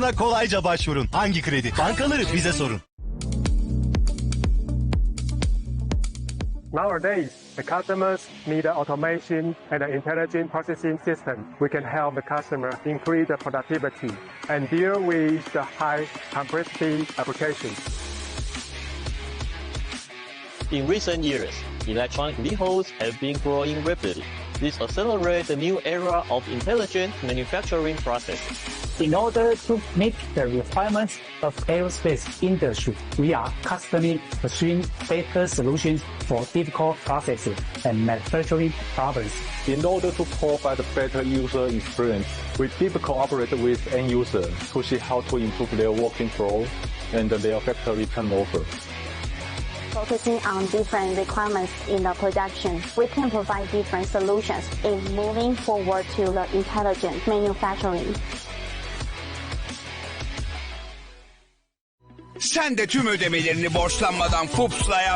kredilerine kolayca başvurun. Hangi kredi? Bankaları bize sorun. Nowadays, the customers need the automation and the intelligent processing system. We can help the customer increase the productivity and deal with the high complexity applications. In recent years, electronic vehicles have been growing rapidly. This accelerates the new era of intelligent manufacturing processes. In order to meet the requirements of aerospace industry, we are constantly pursuing better solutions for difficult processes and manufacturing problems. In order to provide better user experience, we deeply cooperate with end users to see how to improve their working flow and their factory turnover. Focusing on different requirements in the production, we can provide different solutions in moving forward to the intelligent manufacturing. Sen de tüm ödemelerini borçlanmadan FUPS'la yap.